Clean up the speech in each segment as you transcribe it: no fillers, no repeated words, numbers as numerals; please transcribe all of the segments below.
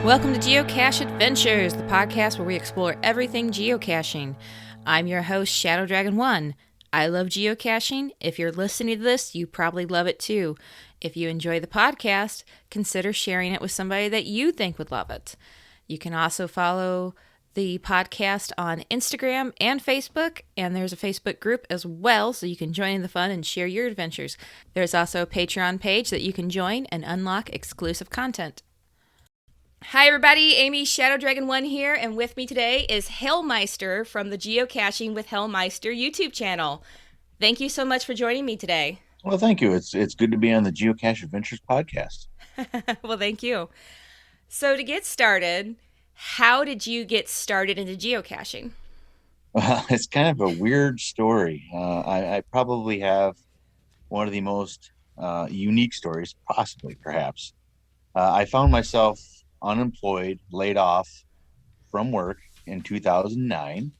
Welcome to Geocache Adventures, the podcast where we explore everything geocaching. I'm your host, Shadow Dragon 1. I love geocaching. If you're listening to this, you probably love it too. If you enjoy the podcast, consider sharing it with somebody that you think would love it. You can also follow the podcast on Instagram and Facebook, and there's a Facebook group as well, so you can join in the fun and share your adventures. There's also a Patreon page that you can join and unlock exclusive content. Hi everybody, Amy Shadow Dragon 1 here, and with me today is Halemeister from the Geocaching with Halemeister YouTube channel. Thank you so much for joining me today. Well, thank you. It's good to be on the Geocache Adventures podcast. Well, thank you. So to get started, how did you get started into geocaching? It's kind of a weird story. I probably have one of the most unique stories, possibly, perhaps. I found myself unemployed, laid off from work in 2009,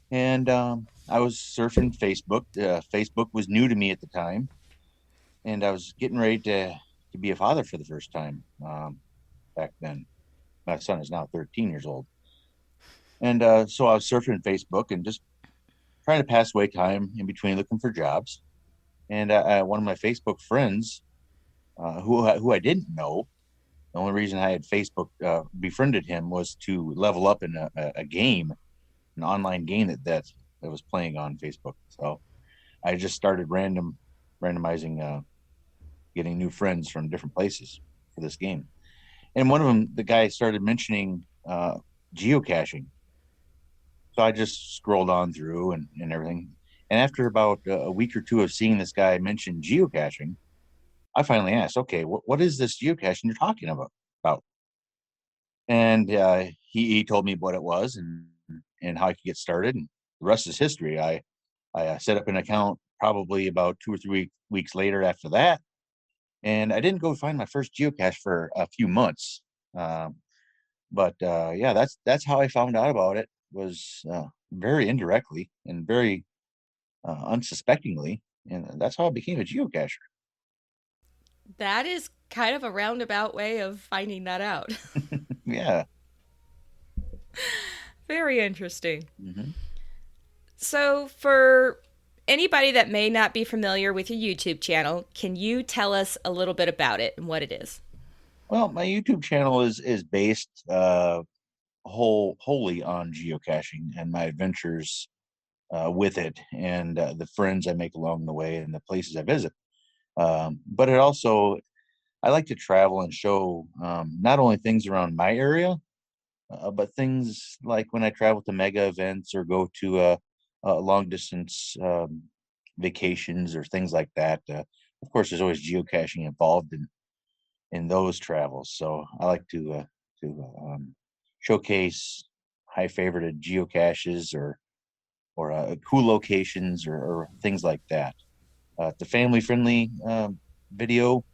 and I was surfing Facebook. Facebook was new to me at the time, and I was getting ready to be a father for the first time back then. My son is now 13 years old. And so I was surfing Facebook and just trying to pass away time in between looking for jobs. And one of my Facebook friends, who I didn't know, the only reason I had Facebook befriended him was to level up in a game, an online game that was playing on Facebook. So I just started randomizing, getting new friends from different places for this game. And one of them, the guy started mentioning geocaching. So I just scrolled on through and everything. And after about a week or two of seeing this guy mention geocaching, I finally asked, okay, what is this geocaching you're talking about? And he told me what it was and how I could get started. And the rest is history. I set up an account probably about 2 or 3 weeks later after that. And I didn't go find my first geocache for a few months. But yeah, that's how I found out about it, was very indirectly and very unsuspectingly, and that's how I became a geocacher. That is kind of a roundabout way of finding that out. Yeah. Very interesting. hmm So for anybody that may not be familiar with your YouTube channel, can you tell us a little bit about it and what it is? Well, my YouTube channel is based wholly on geocaching and my adventures with it, and the friends I make along the way and the places I visit. But it also, I like to travel and show not only things around my area, but things like when I travel to mega events or go to long distance vacations or things like that. Of course, there's always geocaching involved in those travels. So I like to showcase high favorited geocaches or cool locations or things like that. It's a family friendly video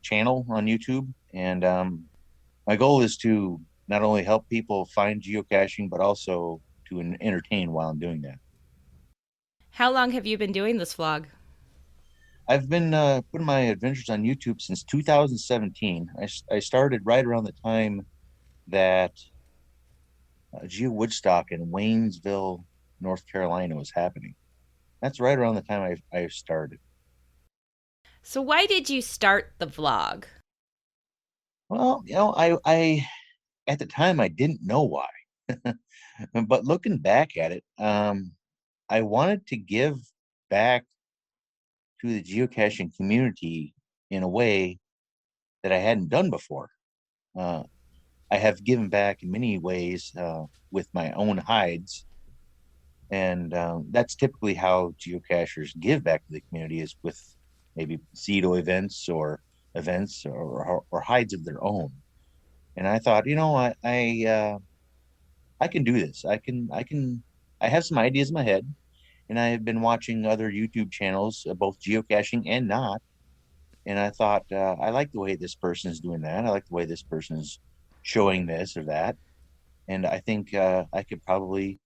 channel on YouTube, and my goal is to not only help people find geocaching, but also to entertain while I'm doing that. How long have you been doing this vlog? I've been putting my adventures on YouTube since 2017. I started right around the time that Geo Woodstock in Waynesville, North Carolina was happening. That's right around the time I started. So why did you start the vlog? Well, I at the time I didn't know why, but looking back at it, I wanted to give back to the geocaching community in a way that I hadn't done before. Uh, I have given back in many ways with my own hides, and that's typically how geocachers give back to the community, is with maybe CEDO events or hides of their own. And I thought, I can do this. I have some ideas in my head, and I have been watching other YouTube channels, both geocaching and not. And I thought, I like the way this person is doing that. I like the way this person is showing this or that. And I think I could probably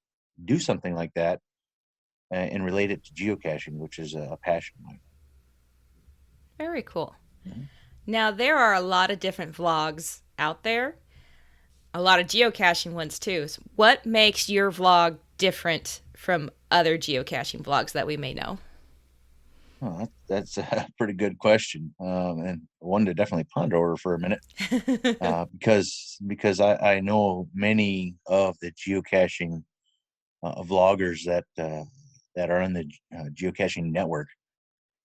do something like that and relate it to geocaching, which is a passion of mine. Very cool. Mhm. Now, there are a lot of different vlogs out there. a lot of geocaching ones too. So what makes your vlog different from other geocaching vlogs that we may know? Oh, that's a pretty good question, and one to definitely ponder over for a minute. Because I know many of the geocaching vloggers that are in the geocaching network,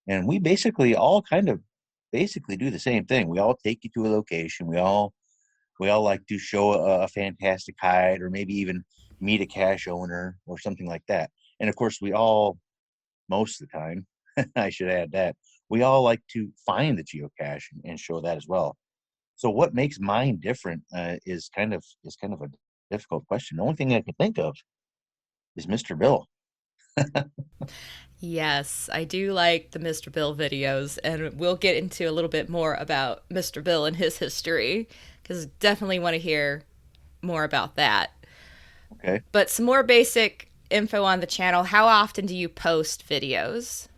and we basically all kind of basically do the same thing. We all take you to a location. We all like to show a fantastic hide, or maybe even meet a cache owner or something like that. And of course, we all, most of the time, I should add that, we all like to find the geocache and show that as well. So what makes mine different is kind of a difficult question. The only thing I can think of is Mr. Bill. Yes, I do like the Mr. Bill videos, and we'll get into a little bit more about Mr. Bill and his history because definitely want to hear more about that. Okay. But some more basic info on the channel. How often do you post videos?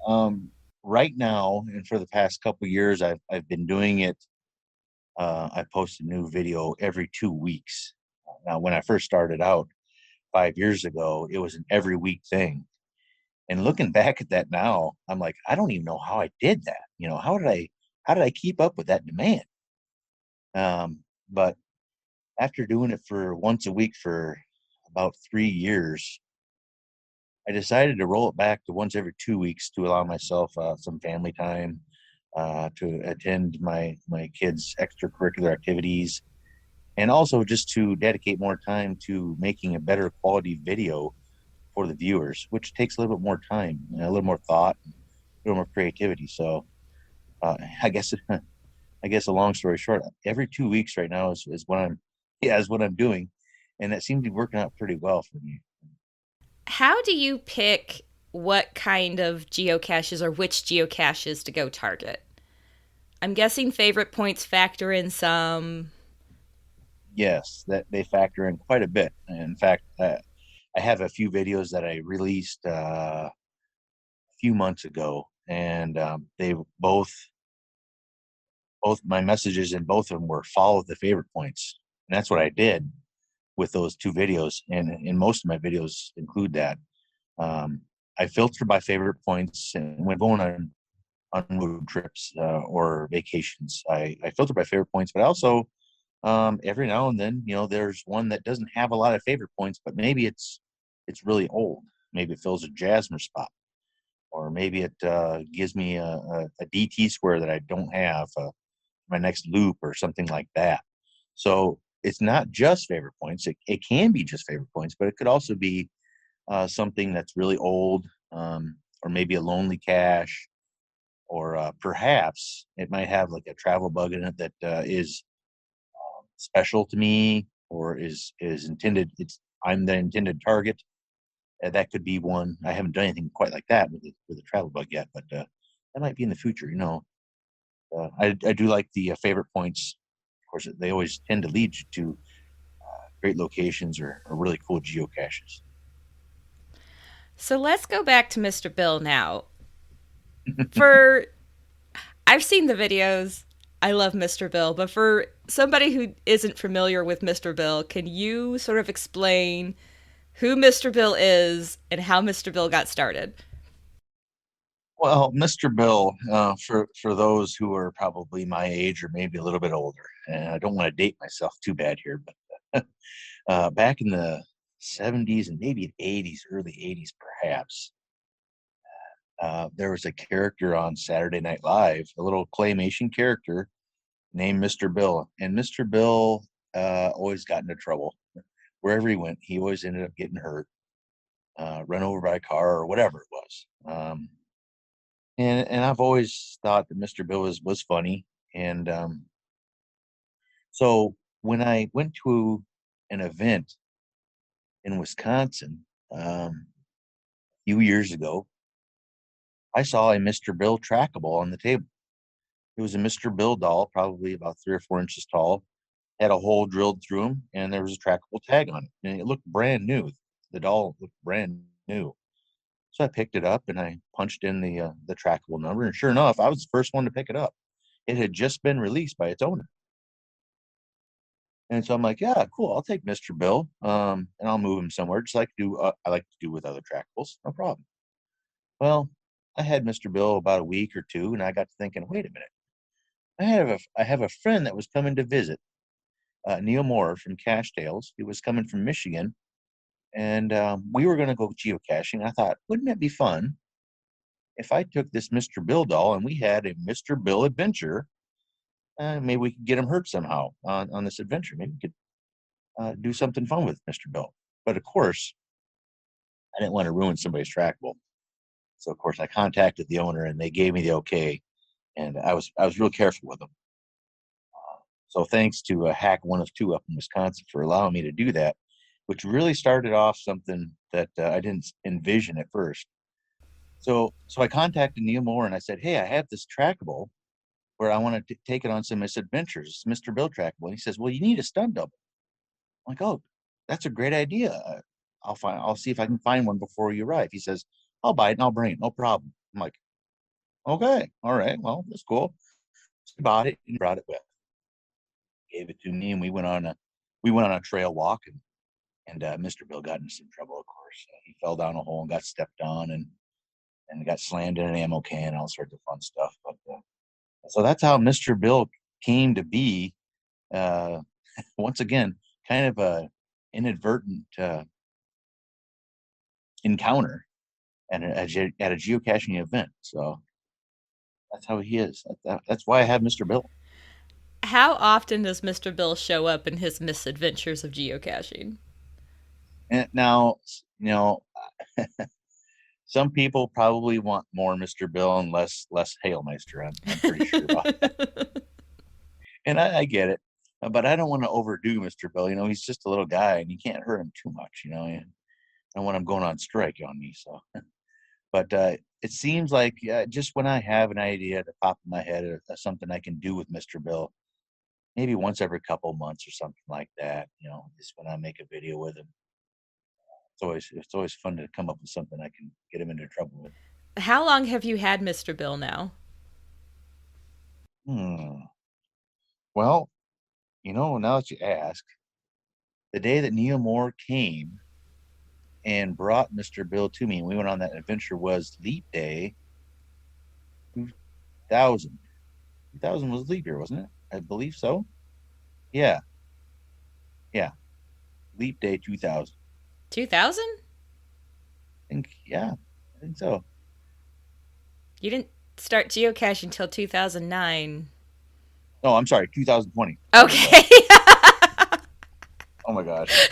Um, right now, and for the past couple years, I've been doing it. I post a new video every 2 weeks. Now, when I first started out 5 years ago, it was an every week thing. And looking back at that now, I'm like, I don't even know how I did that. How did I keep up with that demand? But after doing it for once a week for about 3 years, I decided to roll it back to once every 2 weeks to allow myself some family time, to attend my kids' extracurricular activities, and also just to dedicate more time to making a better quality video for the viewers, which takes a little bit more time, a little more thought, a little more creativity. So I guess I guess a long story short, every 2 weeks right now is what I'm yeah is what I'm doing, and that seems to be working out pretty well for me. How do you pick what kind of geocaches or which geocaches to go target? I'm guessing favorite points factor in some. Yes, that they factor in quite a bit. In fact, I have a few videos that I released a few months ago, and they both my messages in both of them were follow the favorite points, and that's what I did with those two videos, and most of my videos include that. Um, I filter by favorite points, and when going on road trips or vacations, I filter by favorite points, but also every now and then, there's one that doesn't have a lot of favorite points, but maybe it's really old. Maybe it fills a Jasmer spot, or maybe it gives me a DT square that I don't have, my next loop or something like that. So it's not just favorite points. It can be just favorite points, but it could also be something that's really old, or maybe a lonely cache, or perhaps it might have like a travel bug in it that is special to me, or is intended. I'm the intended target. That could be one. I haven't done anything quite like that with a travel bug yet, but that might be in the future. I do like the favorite points. Of course, they always tend to lead you to great locations, or really cool geocaches. So let's go back to Mr. Bill now. For I've seen the videos. I love Mr. Bill, but for somebody who isn't familiar with Mr. Bill, can you sort of explain who Mr. Bill is and how Mr. Bill got started? Well, Mr. Bill, for those who are probably my age or maybe a little bit older, and I don't want to date myself too bad here, but back in the 70s and maybe 80s, early 80s perhaps, there was a character on Saturday Night Live, a little claymation character named Mr. Bill, and Mr. Bill always got into trouble. Wherever he went, he always ended up getting hurt, run over by a car or whatever it was. And I've always thought that Mr. Bill was funny. And so when I went to an event in Wisconsin, a few years ago, I saw a Mr. Bill trackable on the table. It was a Mr. Bill doll, probably about 3 or 4 inches tall, had a hole drilled through him, and there was a trackable tag on it, and it looked brand new. The doll looked brand new. So I picked it up and I punched in the trackable number, and sure enough, I was the first one to pick it up. It had just been released by its owner. And so I'm like, yeah, cool. I'll take Mr. Bill, and I'll move him somewhere, just like I like to do with other trackables. No problem. Well, I had Mr. Bill about a week or two, and I got to thinking, wait a minute. I have a friend that was coming to visit, Neil Moore from Cache Tales. He was coming from Michigan, and we were going to go geocaching. I thought, wouldn't it be fun if I took this Mr. Bill doll and we had a Mr. Bill adventure? Maybe we could get him hurt somehow on this adventure. Maybe we could do something fun with Mr. Bill. But of course, I didn't want to ruin somebody's trackable. So of course, I contacted the owner, and they gave me the okay. And I was real careful with them. So thanks to Hack One of Two up in Wisconsin for allowing me to do that, which really started off something that I didn't envision at first. So I contacted Neil Moore and I said, hey, I have this trackable where I want to take it on some misadventures, Mr. Bill trackable. And he says, well, you need a stunt double. I'm like, oh, that's a great idea. I'll see if I can find one before you arrive. He says, I'll buy it and I'll bring it, no problem. I'm like, okay, all right, well, that's cool. So he bought it and brought it with, gave it to me, and we went on a trail walk, and Mr. Bill got into some trouble. Of course, he fell down a hole and got stepped on, and got slammed in an ammo can, all sorts of fun stuff. But so that's how Mr. Bill came to be. Uh, Once again, kind of a inadvertent encounter at a geocaching event. So that's how he is. That's why I have Mr. Bill. How often does Mr. Bill show up in his misadventures of geocaching? And now, you know, some people probably want more Mr. Bill and less Halemeister. I'm pretty sure about that, and I get it, but I don't want to overdo Mr. Bill. He's just a little guy, and you can't hurt him too much. And I don't want him going on strike on me. So, but it seems like just when I have an idea at the top of my head of something I can do with Mr. Bill, maybe once every couple months or something like that. Just when I make a video with him, it's always fun to come up with something I can get him into trouble with. How long have you had Mr. Bill now? Hmm. Well, now that you ask, the day that Neil Moore came and brought Mr. Bill to me, and we went on that adventure, was Leap Day 2000. 2000 was leap year, wasn't it? I believe so. Yeah, yeah. Leap Day 2000. 2000? Yeah, I think so. You didn't start geocaching until 2009. No, I'm sorry, 2020. Okay. Oh my gosh.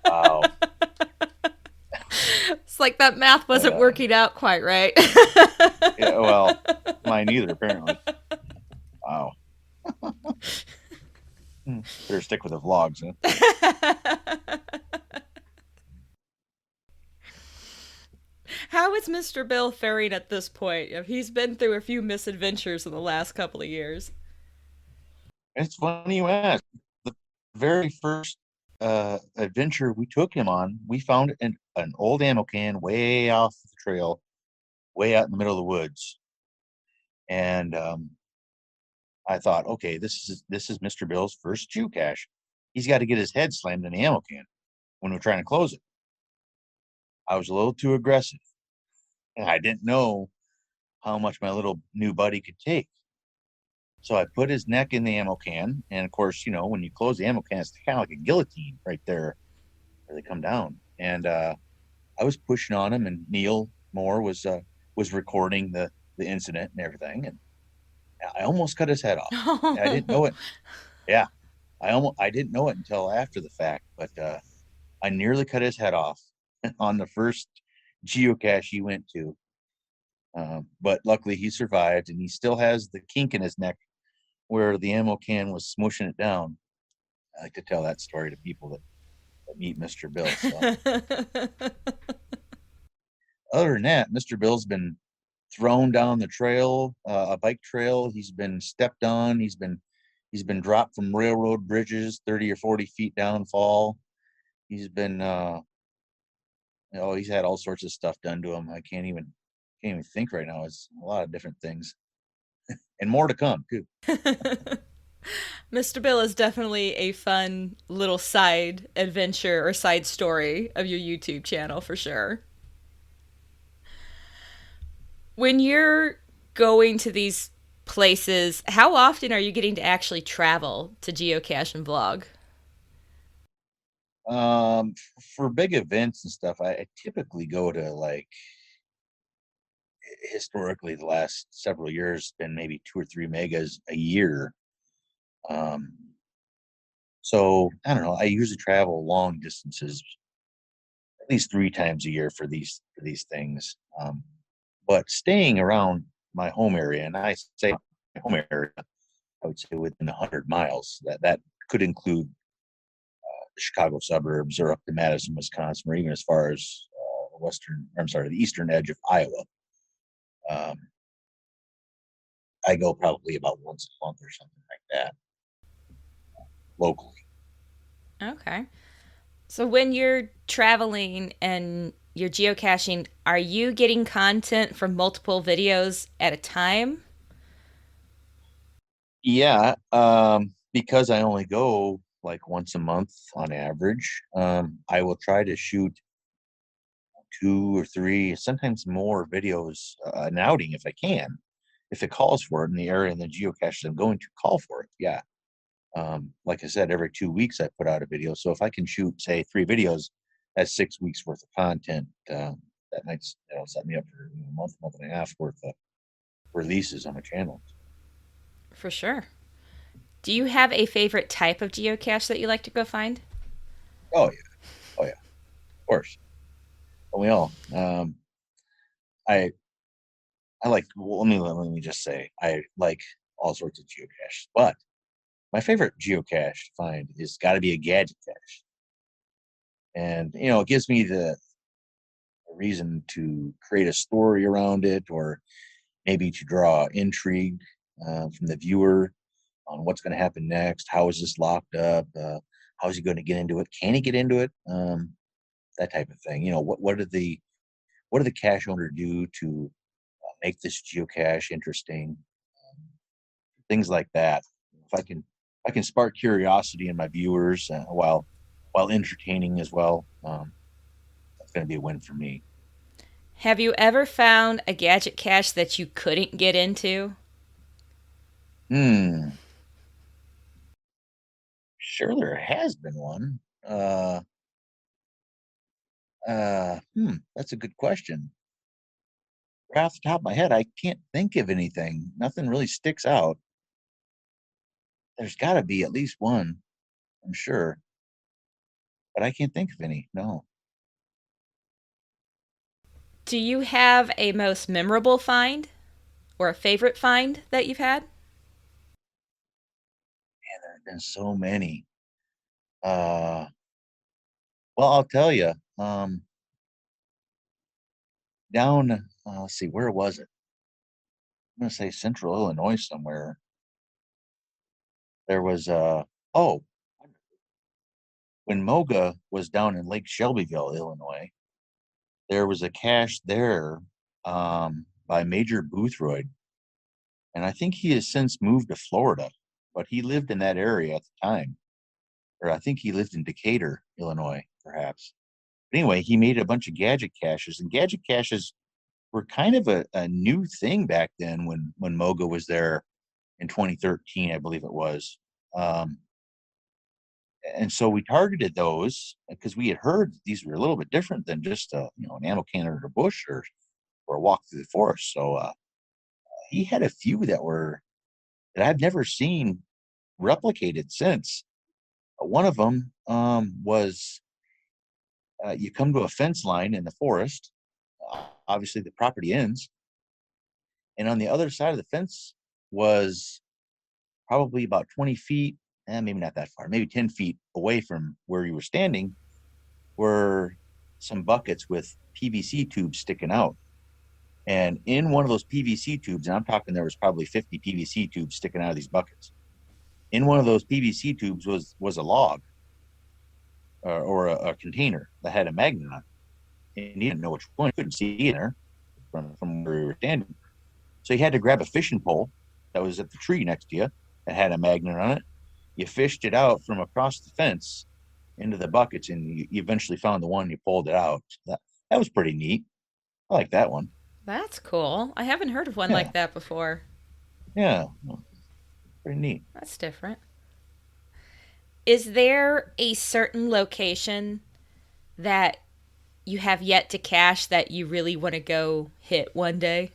Wow. It's like that math wasn't working out quite right. Yeah, well, mine either, apparently. Wow. Better stick with the vlogs, huh? How is Mr. Bill faring at this point? He's been through a few misadventures in the last couple of years. It's funny you ask. The very first adventure we took him on, we found an old ammo can way off the trail, way out in the middle of the woods. And I thought, okay, this is Mr. Bill's first geocache. He's got to get his head slammed in the ammo can when we're trying to close it. I was a little too aggressive, and I didn't know how much my little new buddy could take. So I put his neck in the ammo can, and of course, when you close the ammo can, it's kind of like a guillotine right there where they come down. And I was pushing on him, and Neil Moore was recording the incident and everything, and I almost cut his head off. And I didn't know it. Yeah, I didn't know it until after the fact, but I nearly cut his head off on the first geocache he went to. But luckily he survived, and he still has the kink in his neck where the ammo can was smushing it down. I like to tell that story to people that meet Mr. Bill. So. Other than that, Mr. Bill's been thrown down the trail, a bike trail. He's been stepped on. He's been dropped from railroad bridges, 30 or 40 feet downfall. He's been, he's had all sorts of stuff done to him. I can't even think right now. It's a lot of different things, and more to come too. Mr. Bill is definitely a fun little side adventure or side story of your YouTube channel for sure. When you're going to these places, how often are you getting to actually travel to geocache and vlog? For big events and stuff, I typically go to like historically the last several years been maybe 2 or 3 megas a year. Um, so I don't know. I usually travel long distances at least 3 times a year for these things. But staying around my home area, and I say my home area, I would say within 100 miles. That could include the Chicago suburbs or up to Madison, Wisconsin, or even as far as the eastern edge of Iowa. Um, I go probably about once a month or something like that locally. Okay. So when you're traveling and you're geocaching, are you getting content from multiple videos at a time? Yeah, because I only go like once a month on average. I will try to shoot 2 or 3, sometimes more videos an outing if I can, if it calls for it in the area and the geocaches I'm going to call for it. Yeah. Like I said, every 2 weeks I put out a video. So if I can shoot, say, 3 videos, that's 6 weeks worth of content. That might set me up for a month and a half worth of releases on my channel. For sure. Do you have a favorite type of geocache that you like to go find? Oh yeah, oh yeah, of course. Don't we all? I I like. Well, let me just say I like all sorts of geocaches, but my favorite geocache to find is got to be a gadget cache, and it gives me the reason to create a story around it, or maybe to draw intrigue from the viewer on what's going to happen next. How is this locked up? How is he going to get into it? Can he get into it? That type of thing. What did the cache owner do to make this geocache interesting? Things like that. If I can spark curiosity in my viewers while entertaining as well, that's going to be a win for me. Have you ever found a gadget cache that you couldn't get into? Hmm. Sure, there has been one. That's a good question. Right off the top of my head, I can't think of anything. Nothing really sticks out. There's got to be at least one, I'm sure, but I can't think of any. No, Do you have a most memorable find or a favorite find that you've had? man, there have been so many. Uh, well, I'll tell you. Down, let's see, where was it? I'm gonna say Central Illinois somewhere. There was oh, when Moga was down in Lake Shelbyville, Illinois, there was a cache there by Major Boothroyd, and I think he has since moved to Florida, but he lived in that area at the time, or I think he lived in Decatur, Illinois, perhaps. But anyway, he made a bunch of gadget caches, and gadget caches were kind of a new thing back then when Moga was there in 2013, I believe it was. Um, and so we targeted those because we had heard these were a little bit different than just an ammo cannon or a bush or a walk through the forest. So he had a few that I've never seen replicated since. One of them was you come to a fence line in the forest. Obviously, the property ends, and on the other side of the fence was probably about 20 feet, and maybe not that far, maybe 10 feet away from where you were standing, were some buckets with PVC tubes sticking out. And in one of those PVC tubes, and I'm talking there was probably 50 PVC tubes sticking out of these buckets. In one of those PVC tubes was a log or a container that had a magnet on it. And he didn't know which one. He couldn't see in there from where we were standing. So he had to grab a fishing pole that was at the tree next to you that had a magnet on it. You fished it out from across the fence into the buckets, and you eventually found the one. You pulled it out. That was pretty neat. I like that one. That's cool. I haven't heard of one Yeah, like that before. yeah, well, pretty neat. That's different. Is there a certain location that you have yet to cache that you really want to go hit one day?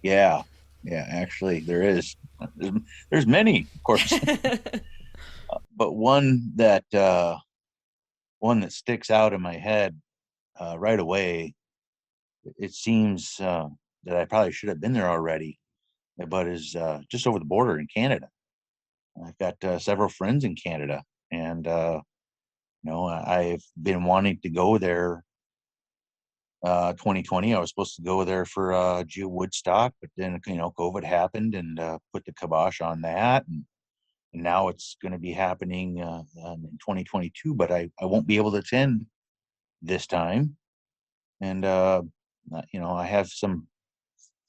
Yeah, yeah. Actually, there is. There's, there's many, of course, but one that sticks out in my head right away. It seems that I probably should have been there already, but is just over the border in Canada. I've got several friends in Canada, and I've been wanting to go there. 2020, I was supposed to go there for Geo Woodstock, but then COVID happened and put the kibosh on that, and now it's going to be happening in 2022, but I won't be able to attend this time. And I have some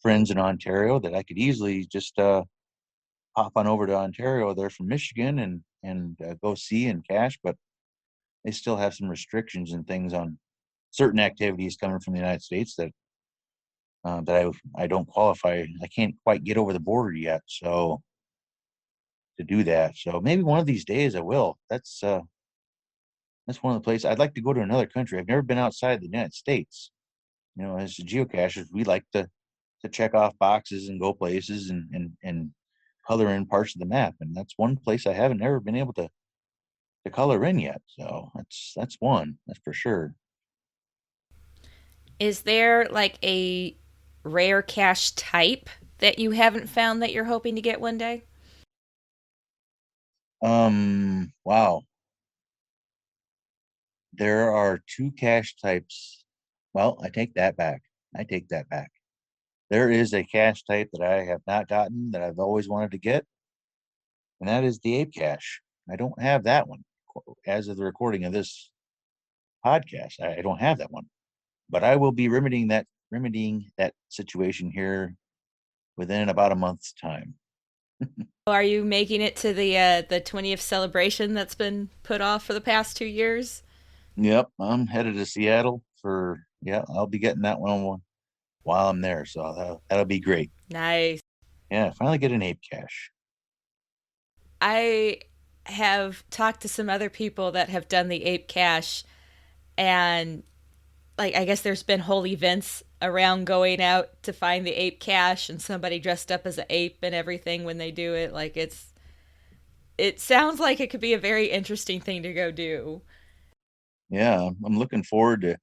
friends in Ontario that I could easily just hop on over to Ontario. They're from Michigan and go see and cache, but they still have some restrictions and things on certain activities coming from the United States that I don't qualify. I can't quite get over the border yet, so to do that. So maybe one of these days I will. That's one of the places I'd like to go to another country. I've never been outside the United States. As geocachers, we like to check off boxes and go places and color in parts of the map. And that's one place I haven't ever been able to color in yet. So that's one, that's for sure. Is there like a rare cache type that you haven't found that you're hoping to get one day? Wow. There are two cache types. Well, I take that back. I take that back. There is a cache type that I have not gotten that I've always wanted to get, and that is the ape cache. I don't have that one as of the recording of this podcast. I don't have that one, but I will be remedying that situation here within about a month's time. Are you making it to the 20th celebration that's been put off for the past 2 years? Yep, I'm headed to Seattle for yeah. I'll be getting that one while I'm there, so that'll be great. Nice. Yeah, finally get an ape cache. I have talked to some other people that have done the ape cache, and like I guess there's been whole events around going out to find the ape cache and somebody dressed up as an ape and everything when they do it. Like it sounds like it could be a very interesting thing to go do. Yeah, I'm looking forward to.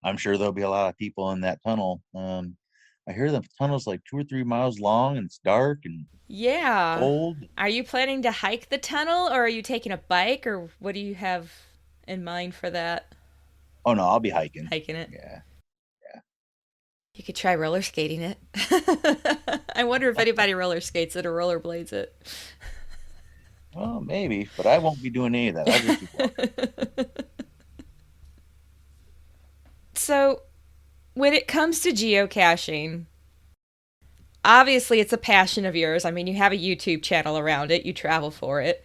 I'm sure there'll be a lot of people in that tunnel. I hear the tunnel's like 2 or 3 miles long and it's dark and Yeah. cold. Are you planning to hike the tunnel or are you taking a bike or what do you have in mind for that? Oh no, I'll be hiking. Hiking it. Yeah, You could try roller skating it. I wonder if anybody roller skates it or rollerblades it. well maybe, but I won't be doing any of that. I'll just be walking. So, when it comes to geocaching, obviously it's a passion of yours. I mean, you have a YouTube channel around it, you travel for it.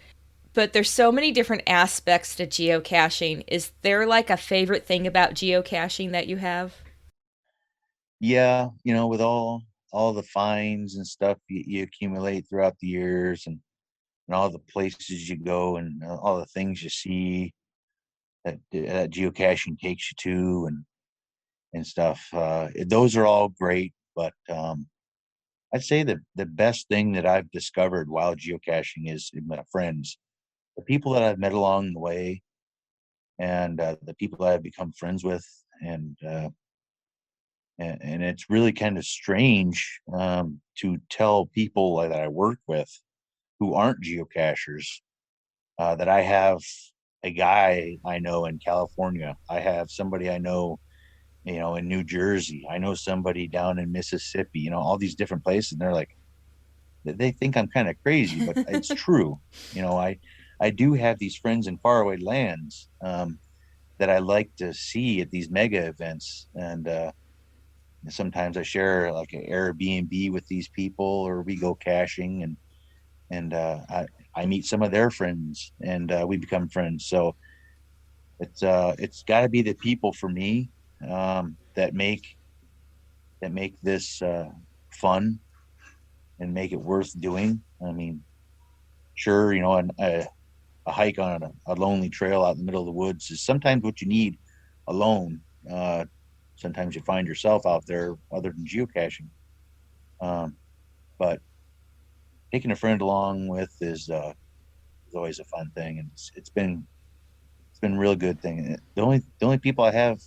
But there's so many different aspects to geocaching. Is there like a favorite thing about geocaching that you have? Yeah, with all the fines and stuff you accumulate throughout the years and all the places you go and all the things you see that geocaching takes you to and stuff. Those are all great, but I'd say the best thing that I've discovered while geocaching is my friends, the people that I've met along the way, and the people that I've become friends with, and and it's really kind of strange to tell people that I work with who aren't geocachers that I have a guy I know in California. I have somebody I know, in New Jersey. I know somebody down in Mississippi. All these different places. And they're like, they think I'm kind of crazy, but it's true. I do have these friends in faraway lands that I like to see at these mega events, and sometimes I share like an Airbnb with these people, or we go caching, and I meet some of their friends, and we become friends. So it's got to be the people for me, that make this fun and make it worth doing. I mean, sure, a hike on a lonely trail out in the middle of the woods is sometimes what you need alone. Sometimes you find yourself out there other than geocaching. Um, but taking a friend along with is always a fun thing, and it's been a real good thing. The only people I have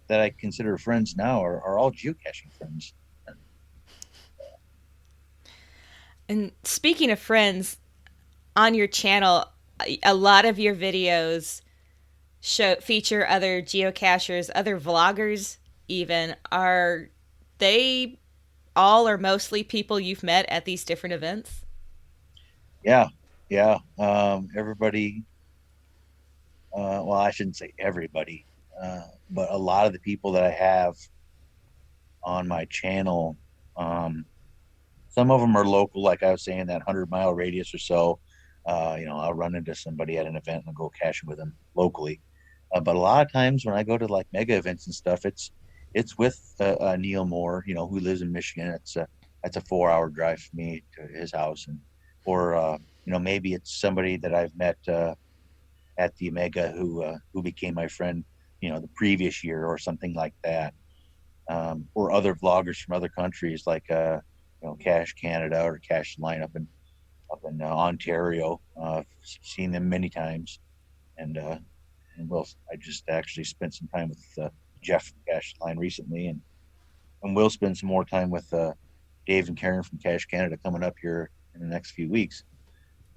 that I consider friends now are all geocaching friends. And speaking of friends, on your channel, a lot of your videos feature other geocachers, other vloggers even. Are they all or mostly people you've met at these different events? Yeah, yeah. Everybody. Well, I shouldn't say everybody, but a lot of the people that I have on my channel, um, some of them are local, like I was saying, that 100-mile radius or so. I'll run into somebody at an event and I'll go caching with them locally. But a lot of times when I go to like mega events and stuff, it's with Neil Moore, who lives in Michigan. That's a 4-hour drive for me to his house, and or maybe it's somebody that I've met at the Omega who became my friend, the previous year or something like that, or other vloggers from other countries like Cache Canada or Cache Line up in Ontario. Seen them many times, and I just actually spent some time with Jeff from Cache Line recently, and we'll spend some more time with Dave and Karen from Cache Canada coming up here in the next few weeks.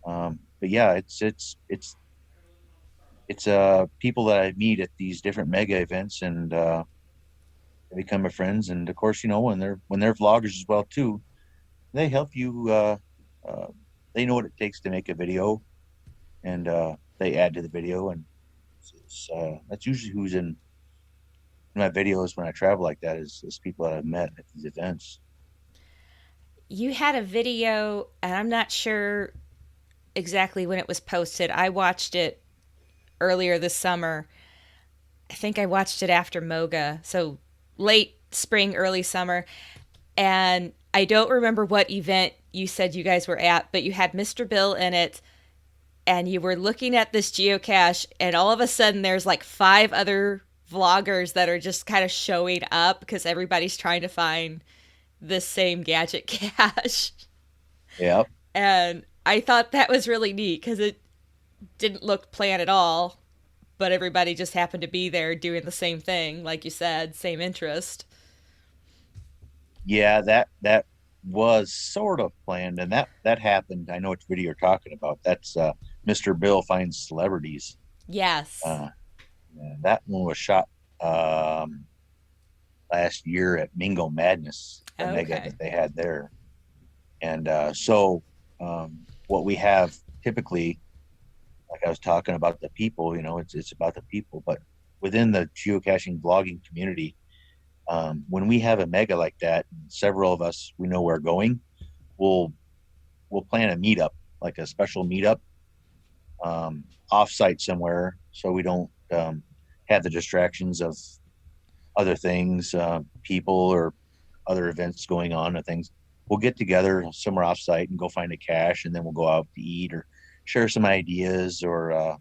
But yeah, it's people that I meet at these different mega events, and they become my friends. And of course, when they're vloggers as well too, they help you. Uh, they know what it takes to make a video, and they add to the video, and that's usually who's in my videos when I travel like that is people that I've met at these events. You had a video, and I'm not sure exactly when it was posted. I watched it earlier this summer. I think I watched it after Moga, so late spring, early summer. And I don't remember what event you said you guys were at, but you had Mr. Bill in it, and you were looking at this geocache, and all of a sudden there's like 5 other vloggers that are just kind of showing up because everybody's trying to find the same gadget cache. Yeah, And I thought that was really neat because it didn't look planned at all, but everybody just happened to be there doing the same thing, like you said, same interest. yeah, that was sort of planned, and that happened. I know which video you're talking about. That's Mr. Bill finds celebrities. Yes. Uh, yeah, that one was shot um, last year at Mingo Madness, the mega Okay. that they had there. And so what we have typically, like I was talking about the people, it's about the people. But within the geocaching blogging community, when we have a mega like that, several of us we know we're going, we'll we'll plan a meetup, like a special meetup, offsite somewhere, so we don't have the distractions of other things, people or other events going on and things. We'll get together somewhere offsite and go find a cache, and then we'll go out to eat or share some ideas or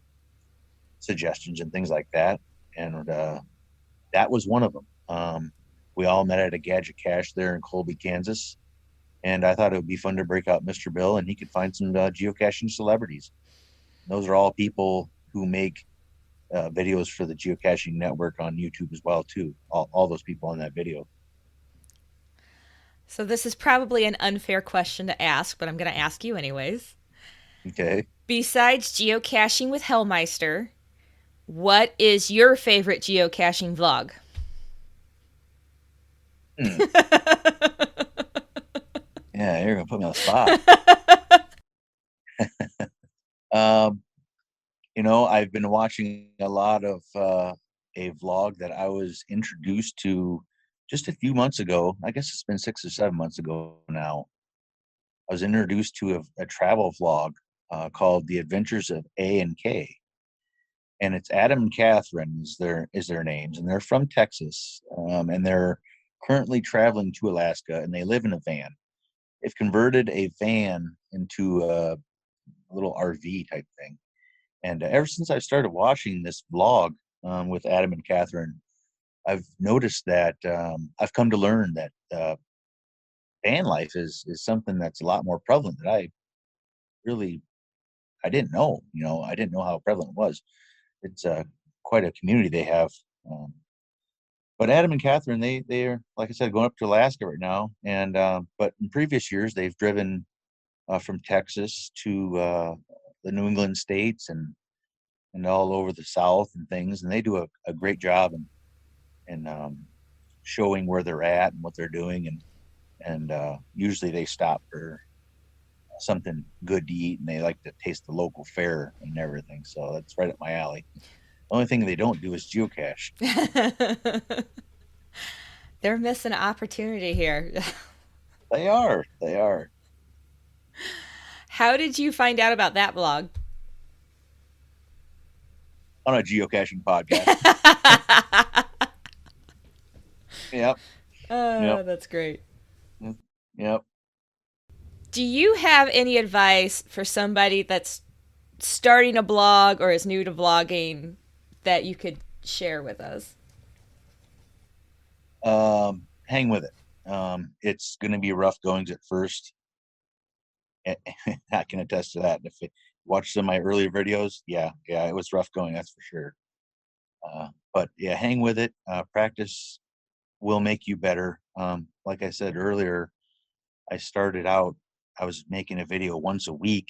suggestions and things like that. And that was one of them. We all met at a gadget cache there in Colby, Kansas, and I thought it would be fun to break out Mr. Bill and he could find some geocaching celebrities. Those are all people who make videos for the geocaching network on YouTube as well too. All those people on that video. So this is probably an unfair question to ask, but I'm going to ask you anyways. Okay. Besides geocaching with Halemeister, what is your favorite geocaching vlog? Hmm. Yeah, you're gonna put me on the spot. Um, I've been watching a lot of a vlog that I was introduced to just a few months ago. I guess it's been 6 or 7 months ago now. I was introduced to a travel vlog called The Adventures of A and K, and it's Adam and Catherine is their names, and they're from Texas, and they're currently traveling to Alaska, and they live in a van. They've converted a van into a little RV type thing, and ever since I started watching this vlog with Adam and Catherine, I've noticed that I've come to learn that van life is something that's a lot more prevalent that really I didn't know. I didn't know how prevalent it was. It's quite a community they have. Um, but Adam and Catherine, they're like I said, going up to Alaska right now. And but in previous years, they've driven from Texas to the New England states and all over the South and things. And they do a great job in showing where they're at and what they're doing. And usually they stop for something good to eat, and they like to taste the local fare and everything. So that's right up my alley. The only thing they don't do is geocache. They're missing an opportunity here. They are. They are. How did you find out about that blog? On a geocaching podcast. Yep. Yep. That's great. Yep. Do you have any advice for somebody that's starting a blog or is new to vlogging that you could share with us? Hang with it. It's going to be rough goings at first. I can attest to that. If you watch some of my earlier videos, yeah, it was rough going. That's for sure. But yeah, hang with it. Practice will make you better. Like I said earlier, I started out, I was making a video once a week.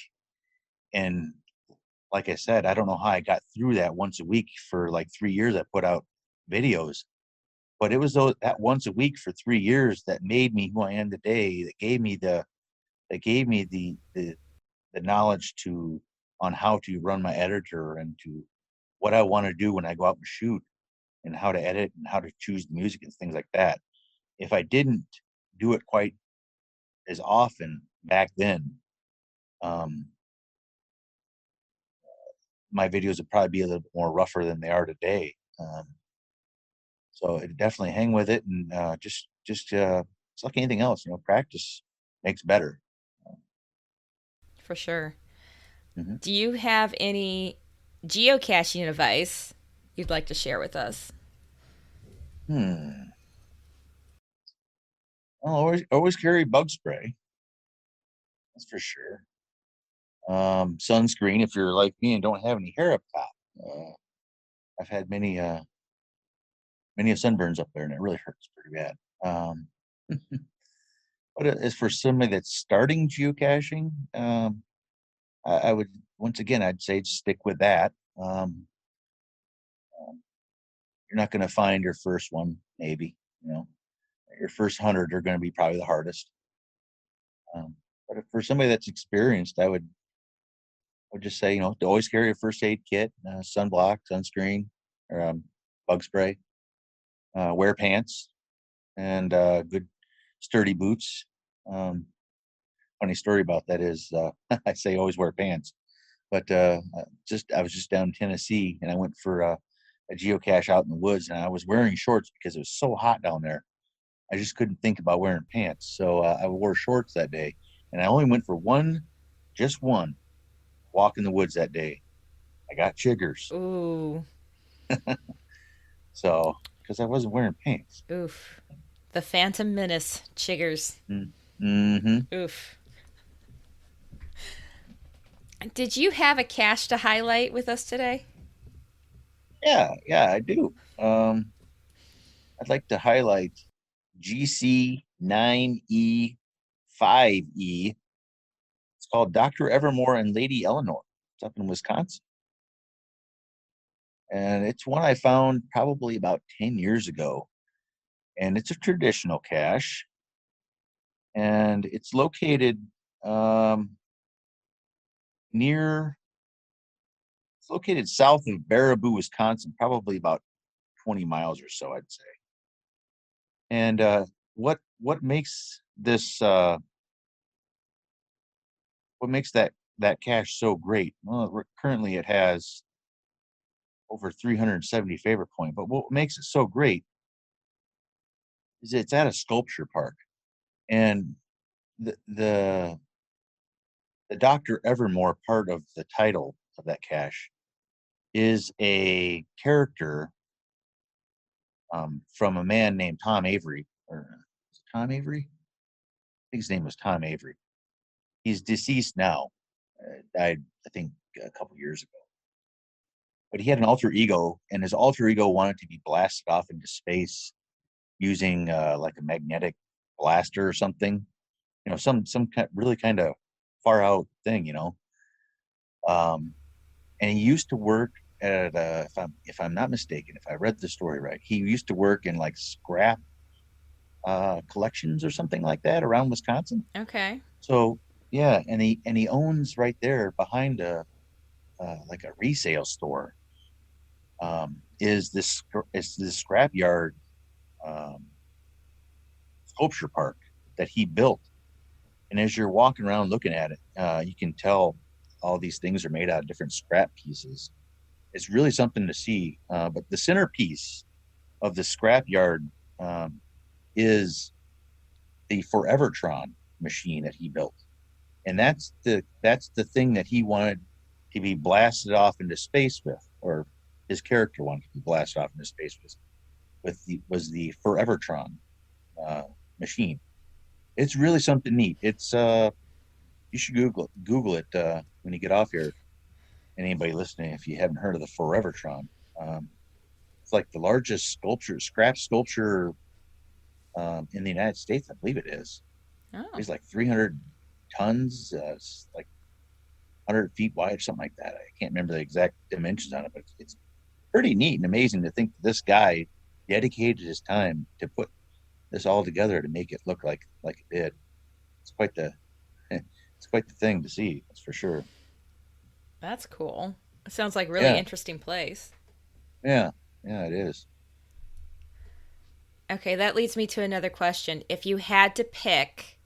And like I said, I don't know how I got through that once a week for like 3 years. I put out videos, but it was that once a week for 3 years that made me who I am today. That gave me the knowledge on how to run my editor and to what I want to do when I go out and shoot and how to edit and how to choose the music and things like that. If I didn't do it quite as often back then, um, my videos would probably be a little bit more rougher than they are today. So it definitely hang with it and just it's like anything else, practice makes better. For sure. Mm-hmm. Do you have any geocaching advice you'd like to share with us? Well, always carry bug spray. That's for sure. Sunscreen if you're like me and don't have any hair up top. I've had many sunburns up there, and it really hurts pretty bad. But as for somebody that's starting geocaching, I would once again I'd say stick with that. You're not going to find your first one, maybe. Your first 100 are going to be probably the hardest. But for somebody that's experienced, I would just say, to always carry a first aid kit, sunblock, sunscreen, or bug spray, wear pants, and good sturdy boots. Funny story about that is I say always wear pants, but I was just down in Tennessee and I went for a geocache out in the woods and I was wearing shorts because it was so hot down there. I just couldn't think about wearing pants, so I wore shorts that day, and I only went for just one walk in the woods that day. I got chiggers. Ooh. So, because I wasn't wearing pants. Oof. The Phantom Menace chiggers. Mm-hmm. Oof. Did you have a cache to highlight with us today? Yeah, I do. I'd like to highlight GC9E5E. It's called Dr. Evermore and Lady Eleanor. It's up in Wisconsin. And it's one I found probably about 10 years ago. And it's a traditional cache. And it's located near, it's located south of Baraboo, Wisconsin, probably about 20 miles or so, I'd say. And what makes this what makes that cache so great? Well, currently it has over 370 favorite point, but what makes it so great is it's at a sculpture park, and the the the Dr. Evermore part of the title of that cache is a character from a man named Tom Avery, or is it Tom Avery? I think his name was Tom Avery. He's deceased now. Died, I think, a couple years ago. But he had an alter ego, and his alter ego wanted to be blasted off into space using like a magnetic blaster or something. Some really kind of far out thing. Um, and he used to work at if I'm not mistaken, if I read the story right, he used to work in like scrap collections or something like that around Wisconsin. Okay. So yeah, and he owns right there behind a like a resale store. Is this scrapyard um, sculpture park that he built? And as you're walking around looking at it, you can tell all these things are made out of different scrap pieces. It's really something to see. But the centerpiece of the scrapyard is the Forevertron machine that he built, and that's the thing that he wanted to be blasted off into space with, or his character wanted to be blasted off into space with the Forevertron machine. It's really something neat. It's you should Google it when you get off here. And anybody listening, if you haven't heard of the Forevertron, it's like the largest scrap sculpture in the United States. I believe it is. Oh. It's like 300 tons, like 100 feet wide, or something like that. I can't remember the exact dimensions on it, but it's pretty neat and amazing to think that this guy dedicated his time to put this all together to make it look like it did. It's quite the it's quite the thing to see. That's for sure. That's cool. It sounds like a really Yeah, interesting place. yeah, yeah. It is. Okay, that leads me to another question. If you had to pick,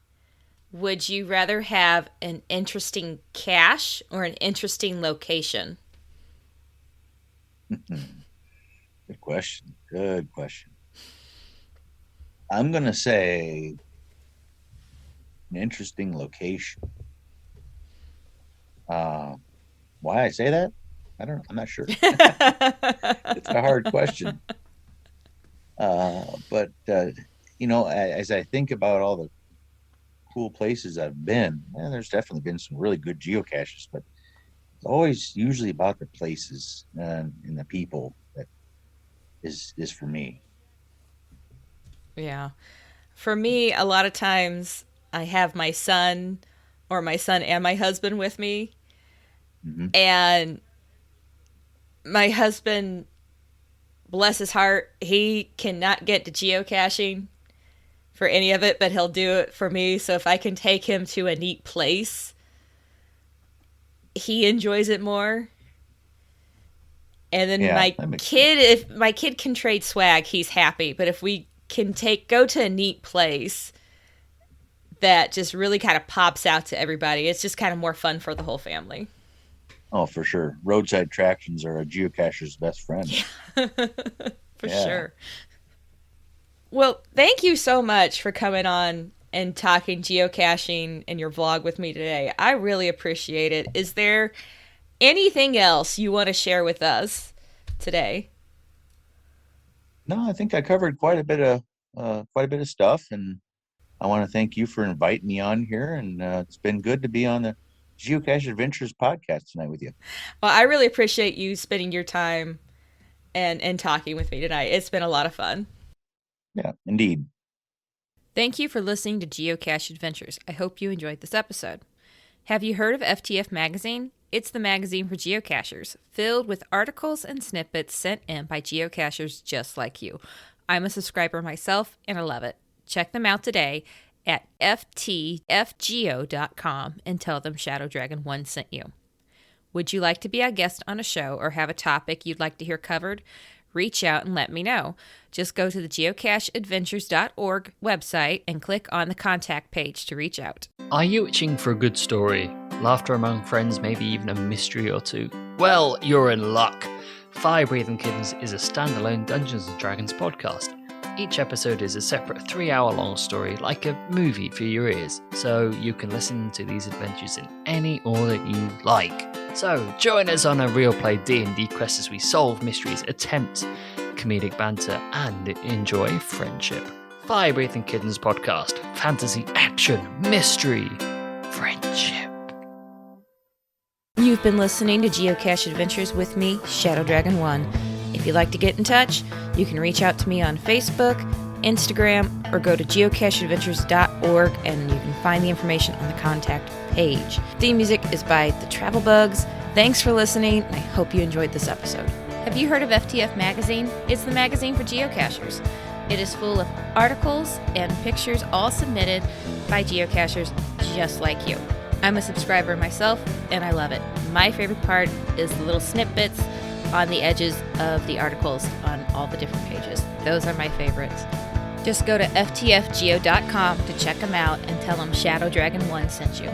would you rather have an interesting cache or an interesting location? Good question. Good question. I'm gonna say an interesting location. Uh, why I say that? I don't know. I'm not sure. It's a hard question. But as I think about all the cool places I've been, there's definitely been some really good geocaches, but it's always usually about the places and the people that is for me. Yeah. For me, a lot of times I have my son or my son and my husband with me. Hmm. And my husband, bless his heart, he cannot get to geocaching for any of it, but he'll do it for me. So if I can take him to a neat place, he enjoys it more. And then Yeah, my that makes sense. kid, if my kid can trade swag, he's happy. But if we can go to a neat place that just really kind of pops out to everybody, it's just kind of more fun for the whole family. Oh, for sure. Roadside attractions are a geocacher's best friend. For Yeah. sure. Well, thank you so much for coming on and talking geocaching in your vlog with me today. I really appreciate it. Is there anything else you want to share with us today? No, I think I covered quite a bit of stuff, and I want to thank you for inviting me on here, and it's been good to be on the Geocache Adventures podcast tonight with you. Well, I really appreciate you spending your time and talking with me tonight. It's been a lot of fun. Yeah, indeed. Thank you for listening to Geocache Adventures. I hope you enjoyed this episode. Have you heard of FTF Magazine? It's the magazine for geocachers, filled with articles and snippets sent in by geocachers just like you. I'm a subscriber myself, and I love it. Check them out today at ftfgeo.com and tell them Shadow Dragon 1 sent you. Would you like to be a guest on a show or have a topic you'd like to hear covered? Reach out and let me know. Just go to the geocacheadventures.org website and click on the contact page to reach out. Are you itching for a good story? Laughter among friends, maybe even a mystery or two? Well, you're in luck. Fire Breathing Kittens is a standalone Dungeons & Dragons podcast. Each episode is a separate 3-hour long story, like a movie for your ears, so you can listen to these adventures in any order you like. So join us on a real play D&D quest as we solve mysteries, attempt comedic banter, and enjoy friendship. Fire Breathing Kittens podcast. Fantasy, action, mystery, friendship. You've been listening to Geocache Adventures with me, Shadow Dragon 1. If you'd like to get in touch, you can reach out to me on Facebook, Instagram, or go to geocacheadventures.org and you can find the information on the contact page. Theme music is by The Travel Bugs. Thanks for listening, and I hope you enjoyed this episode. Have you heard of FTF Magazine? It's the magazine for geocachers. It is full of articles and pictures all submitted by geocachers just like you. I'm a subscriber myself, and I love it. My favorite part is the little snippets on the edges of the articles on all the different pages. Those are my favorites. Just go to ftfgeo.com to check them out and tell them Shadow Dragon 1 sent you.